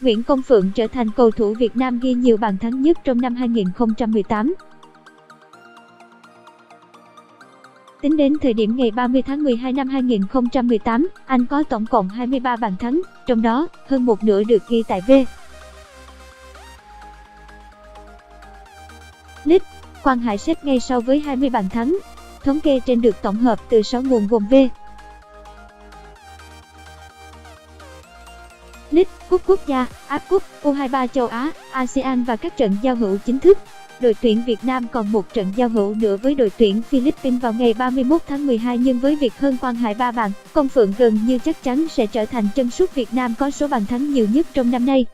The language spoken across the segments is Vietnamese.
Nguyễn Công Phượng trở thành cầu thủ Việt Nam ghi nhiều bàn thắng nhất trong năm 2018. Tính đến thời điểm ngày 30 tháng 12 năm 2018, anh có tổng cộng 23 bàn thắng, trong đó hơn một nửa được ghi tại V-League. Quang Hải xếp ngay sau với 20 bàn thắng. Thống kê trên được tổng hợp từ 6 nguồn gồm V-League, Cúp Quốc gia, AF Cup, U23 châu Á, ASEAN và các trận giao hữu chính thức. Đội tuyển Việt Nam còn một trận giao hữu nữa với đội tuyển Philippines vào ngày 31 tháng 12 nhưng với việc hơn Quang Hải 3 bàn, Công Phượng gần như chắc chắn sẽ trở thành chân sút Việt Nam có số bàn thắng nhiều nhất trong năm nay.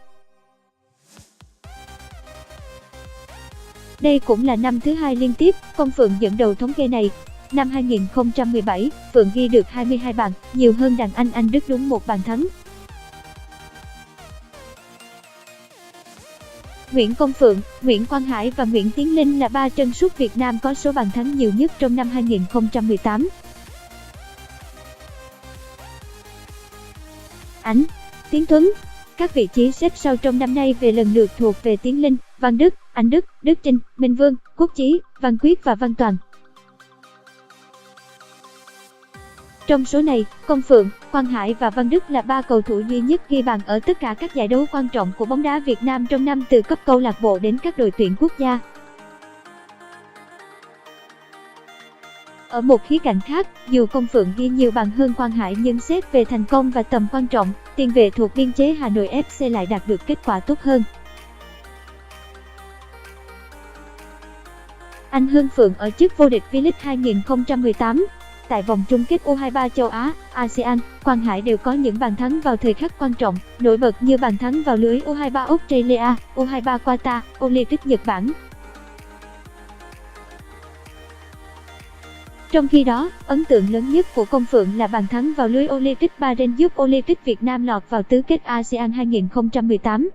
Đây cũng là năm thứ hai liên tiếp Công Phượng dẫn đầu thống kê này. Năm 2017, Phượng ghi được 22 bàn, nhiều hơn đàn Anh Đức đúng một bàn thắng. Nguyễn Công Phượng, Nguyễn Quang Hải và Nguyễn Tiến Linh là 3 chân sút Việt Nam có số bàn thắng nhiều nhất trong năm 2018. Ảnh, Tiến Tuấn. Các vị trí xếp sau trong năm nay về lần lượt thuộc về Tiến Linh, Văn Đức, Anh Đức, Đức Chinh, Minh Vương, Quốc Chí, Văn Quyết và Văn Toàn. Trong số này, Công Phượng, Quang Hải và Văn Đức là 3 cầu thủ duy nhất ghi bàn ở tất cả các giải đấu quan trọng của bóng đá Việt Nam trong năm từ cấp câu lạc bộ đến các đội tuyển quốc gia. Ở một khía cạnh khác, dù Công Phượng ghi nhiều bàn hơn Quang Hải nhưng xét về thành công và tầm quan trọng, tiền vệ thuộc biên chế Hà Nội FC lại đạt được kết quả tốt hơn. Anh hơn Phượng ở chức vô địch V-League 2018. Tại vòng chung kết U23 châu Á, ASEAN, Quang Hải đều có những bàn thắng vào thời khắc quan trọng, nổi bật như bàn thắng vào lưới U23 Australia, U23 Qatar, Olympic Nhật Bản. Trong khi đó, ấn tượng lớn nhất của Công Phượng là bàn thắng vào lưới Olympic Bahrain giúp Olympic Việt Nam lọt vào tứ kết ASEAN 2018.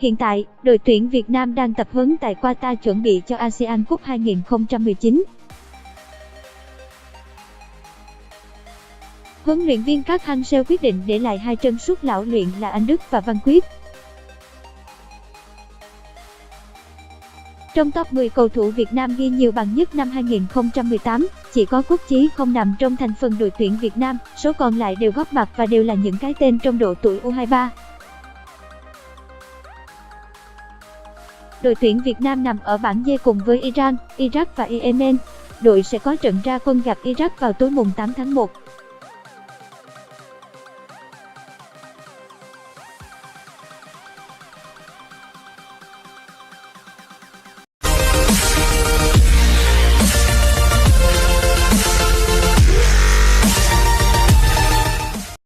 Hiện tại, đội tuyển Việt Nam đang tập huấn tại Qatar chuẩn bị cho ASEAN Cup 2019. Huấn luyện viên Park Hang-seo quyết định để lại 2 chân sút lão luyện là Anh Đức và Văn Quyết. Trong top 10 cầu thủ Việt Nam ghi nhiều bàn nhất năm 2018, chỉ có Quốc Chí không nằm trong thành phần đội tuyển Việt Nam, số còn lại đều góp mặt và đều là những cái tên trong độ tuổi U23. Đội tuyển Việt Nam nằm ở bảng D cùng với Iran, Iraq và Yemen. Đội sẽ có trận ra quân gặp Iraq vào tối mùng 8 tháng 1.